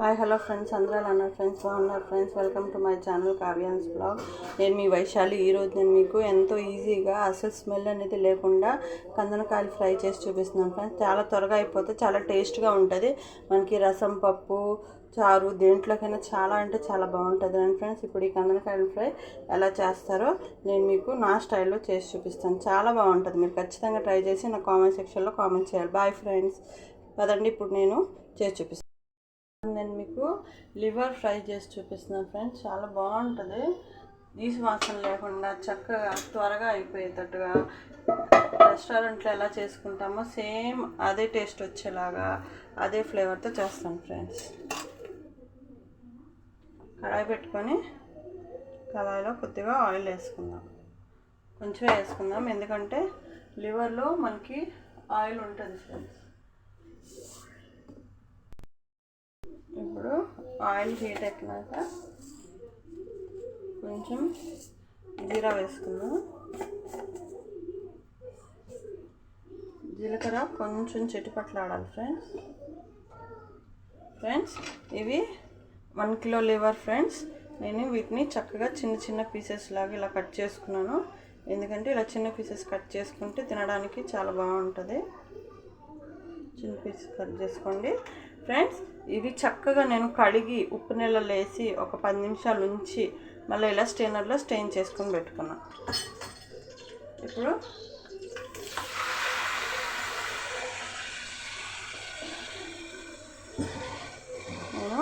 Hi hello friends, అందరూ ఎలా ఉన్నారు ఫ్రెండ్స్? బాగున్నారు friends. Welcome to my channel Kavya's blog. నేను మీ వైశాలి. ఈరోజు నేను మీకు ఎంతో ఈజీగా అసలు స్మెల్ అనేది లేకుండా కందనకాయలు ఫ్రై చేసి చూపిస్తున్నాను ఫ్రెండ్స్. చాలా త్వరగా అయిపోతే చాలా టేస్ట్గా ఉంటుంది. మనకి రసం, పప్పు, చారు దేంట్లోకైనా చాలా అంటే చాలా బాగుంటుంది అండి ఫ్రెండ్స్. ఇప్పుడు ఈ కందనకాయలు ఫ్రై ఎలా చేస్తారో నేను మీకు నా స్టైల్లో చేసి చూపిస్తాను. చాలా బాగుంటుంది. మీరు ఖచ్చితంగా ట్రై చేసి నా కామెంట్ సెక్షన్లో కామెంట్ చేయాలి. Bye friends. కదండి, ఇప్పుడు నేను చేసి చూపిస్తాను. నేను మీకు లివర్ ఫ్రై చేసి చూపిస్తున్నాను ఫ్రెండ్స్. చాలా బాగుంటుంది. నీసు వాసన లేకుండా చక్కగా త్వరగా అయిపోయేటట్టుగా రెస్టారెంట్లో ఎలా చేసుకుంటామో సేమ్ అదే టేస్ట్ వచ్చేలాగా అదే ఫ్లేవర్తో చేస్తాను ఫ్రెండ్స్. కడాయి పెట్టుకొని కడాయిలో కొద్దిగా ఆయిల్ వేసుకుందాం. కొంచెం వేసుకుందాం, ఎందుకంటే లివర్లో మనకి ఆయిల్ ఉంటుంది ఫ్రెండ్స్. ఇప్పుడు ఆయిల్ హీట్ ఎక్కినాక కొంచెం జీరా వేసుకుందాం. జీలకర్ర కొంచెం చిటిపట్లాడాలి ఫ్రెండ్స్. ఇవి 1 కిలో లివర్ ఫ్రెండ్స్. నేను వీటిని చక్కగా చిన్న చిన్న పీసెస్ లాగా ఇలా కట్ చేసుకున్నాను. ఎందుకంటే ఇలా చిన్న పీసెస్ కట్ చేసుకుంటే తినడానికి చాలా బాగుంటుంది. చిన్న పీసెస్ కట్ చేసుకోండి ఫ్రెండ్స్. ఇవి చక్కగా నేను కడిగి ఉప్పు నీళ్ళలో వేసి ఒక 10 నిమిషాలు ఉంచి మళ్ళీ ఇలా స్టెయినర్లో స్టెయిన్ చేసుకొని పెట్టుకున్నా. ఇప్పుడు నేను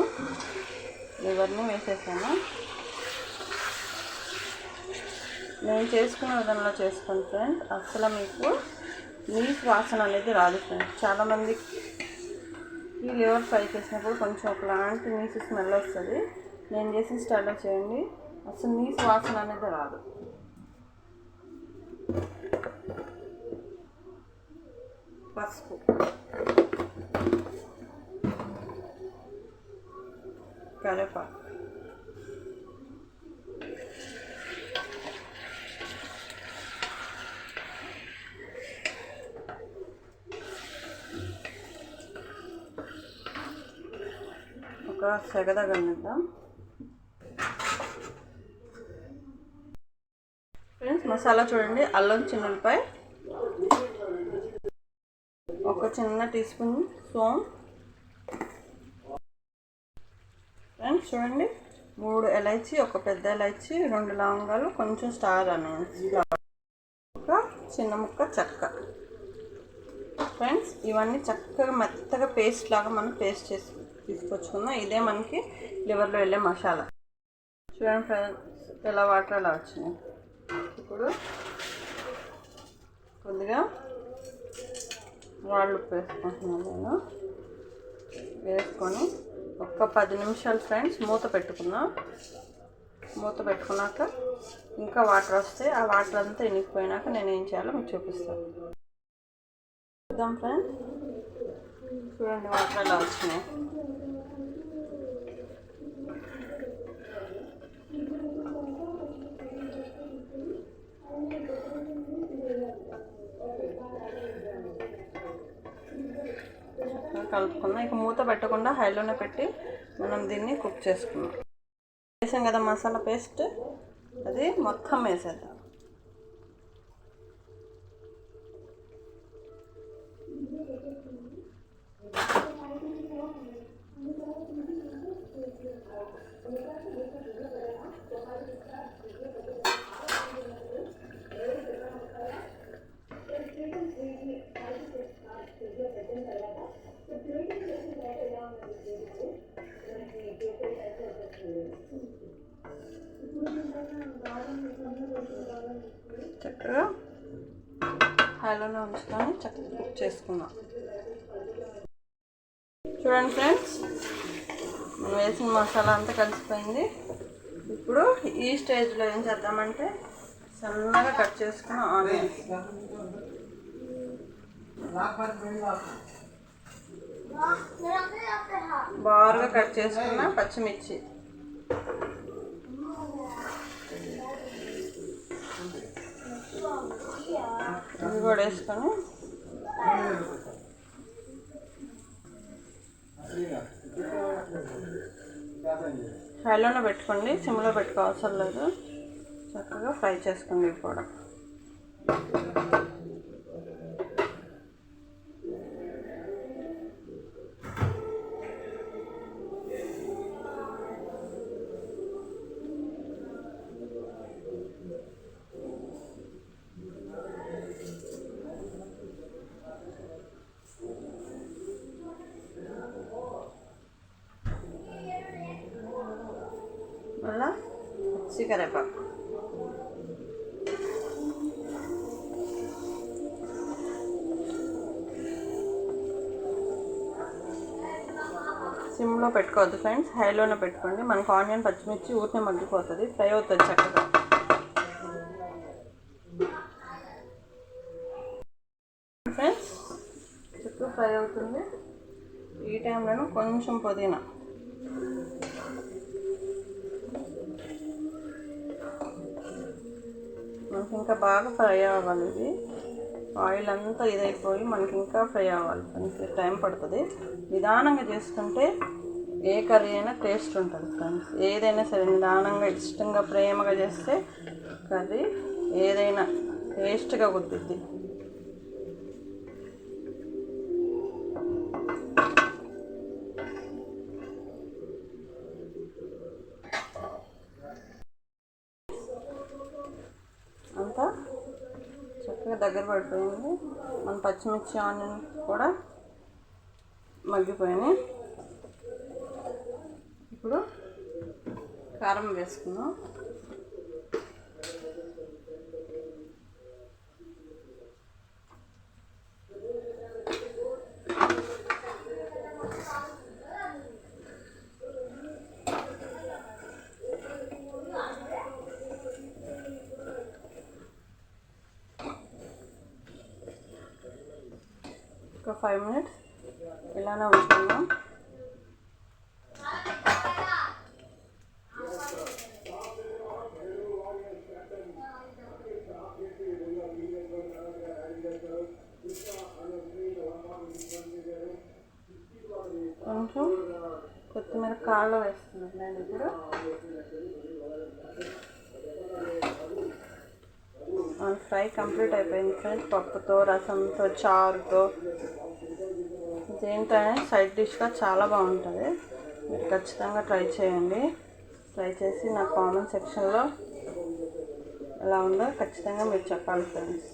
లివర్ని వేసేసాను. నేను చేసుకునే విధంలో చేసుకోండి ఫ్రెండ్స్. అసలు మీకు నీసు వాసన అనేది రాదు ఫ్రెండ్స్. చాలామంది ఈ లివర్ ఫ్రై చేసినప్పుడు కొంచెం ఒకలాంటి నీసు స్మెల్ వస్తుంది. నేను చేసిన స్టైల్లో చేయండి, అసలు నీసు వాసన అనేది రాదు. పసుపు, కరివేపాకు, ఒక సెగదగనిద్దాం ఫ్రెండ్స్. మసాలా చూడండి, అల్లం చిన్నులపాయ, ఒక చిన్న టీ స్పూన్ సోంపు ఫ్రెండ్స్. చూడండి, 3 ఇలాచీ, ఒక పెద్ద ఇలాచీ, 2 లవంగాలు, కొంచెం స్టార్ ఆనియన్స్, ఒక చిన్న ముక్క చెక్క ఫ్రెండ్స్. ఇవన్నీ చక్కగా మెత్తగా పేస్ట్ లాగా మనం పేస్ట్ చేసి తీసుకొచ్చుకుందాం. ఇదే మనకి లివర్లో వెళ్ళే మసాలా. చూడండి ఫ్రెండ్స్, ఎలా వాటర్ అలా వచ్చినాయి. ఇప్పుడు కొద్దిగా రాళ్ళు ఉప్పు వేసుకుంటున్నాను నేను. వేసుకొని ఒక 10 నిమిషాలు ఫ్రెండ్స్ మూత పెట్టుకున్నాం. మూత పెట్టుకున్నాక ఇంకా వాటర్ వస్తే ఆ వాటర్ అంతా ఇనికిపోయినాక నేను ఏం చేయాలో మీకు చూపిస్తాను. చూద్దాం ఫ్రెండ్స్. చూడండి, వాటర్ అలా వచ్చినాయి. కలుపుకుందాం. ఇక మూత పెట్టకుండా హైలోనే పెట్టి మనం దీన్ని కుక్ చేసుకుందాం. వేసాం కదా మసాలా పేస్ట్, అది మొత్తం వేసేద్దాం. చక్కగా హైలోనే ఉంచుకొని చక్కగా కుక్ చేసుకుందాం. చూడండి ఫ్రెండ్స్, మనం వేసిన మసాలా అంతా కలిసిపోయింది. ఇప్పుడు ఈ స్టేజ్లో ఏం చేద్దామంటే సన్నగా కట్ చేసుకున్న ఆనియన్స్, బారుగా కట్ చేసుకున్న పచ్చిమిర్చి, ఇవి కూడా వేసుకొని హైలోనే పెట్టుకోండి, సిమ్లో పెట్టుకోవాల్సిన లేదు. చక్కగా ఫ్రై చేసుకోండి ఇవి కూడా. మళ్ళా కరివేపాకు. సిమ్లో పెట్టుకోవద్దు ఫ్రెండ్స్, హైలోనే పెట్టుకోండి. మనకు ఆనియన్ పచ్చిమిర్చి ఊరినే మగ్గిపోతుంది, ఫ్రై అవుతుంది చక్కగా. ఫ్రెండ్స్ చక్కగా ఫ్రై అవుతుంది. ఈ టైంలో కొంచెం పుదీనా, మనకి ఇంకా బాగా ఫ్రై అవ్వాలి. ఇది ఆయిల్ అంతా ఇదైపోయి మనకి ఇంకా ఫ్రై అవ్వాలి. కొంచెం టైం పడుతుంది. నిదానంగా చేసుకుంటే ఏ కర్రీ అయినా టేస్ట్ ఉంటుంది ఫ్రెండ్స్. ఏదైనా సరే నిదానంగా ఇష్టంగా ప్రేమగా చేస్తే కర్రీ ఏదైనా టేస్ట్గా కుదురుద్ది. అంతా చక్కగా దగ్గర పడిపోయింది. మన పచ్చిమిర్చి ఆనియన్ కూడా మగ్గిపోయినాయి. ఇప్పుడు కారం వేసుకుందాం. ఒక 5 minutes ఇలానే ఉంచుకుందాం. కొంచెం కొత్తిమీర కాళ్ళు వేస్తున్నాను నేను ఇప్పుడు. ఫ్రై కంప్లీట్ అయిపోయింది ఫ్రెండ్స్. పప్పుతో, రసంతో, చారుతో, దేంటైనా సైడ్ డిష్గా చాలా బాగుంటుంది. మీరు ఖచ్చితంగా ట్రై చేయండి. ట్రై చేసి నా కామెంట్ సెక్షన్లో ఎలా ఉందో ఖచ్చితంగా మీరు చెప్పాలి ఫ్రెండ్స్.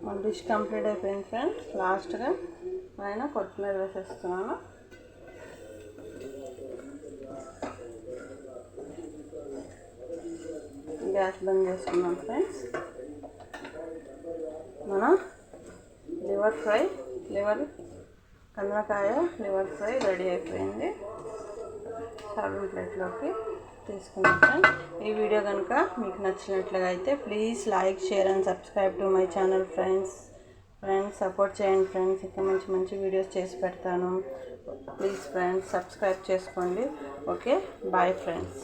మన డిష్ కంప్లీట్ అయిపోయింది ఫ్రెండ్స్. లాస్ట్గా పైన కొత్తిమీర వేసేస్తున్నాను. గ్యాస్ బంద్ చేసుకున్నాం ఫ్రెండ్స్. మన కందకాయ లివర్ ఫ్రై రెడీ అయిపోయింది. సర్వింగ్ ప్లేట్లోకి తీసుకున్నాం ఫ్రెండ్స్. ఈ వీడియో కనుక మీకు నచ్చినట్లుగా అయితే please like, share and subscribe to my channel friends. Support చేయండి ఫ్రెండ్స్. ఇంకా మంచి మంచి వీడియోస్ చేసి పెడతాను. ప్లీజ్ ఫ్రెండ్స్ సబ్స్క్రైబ్ చేసుకోండి. Okay, bye friends.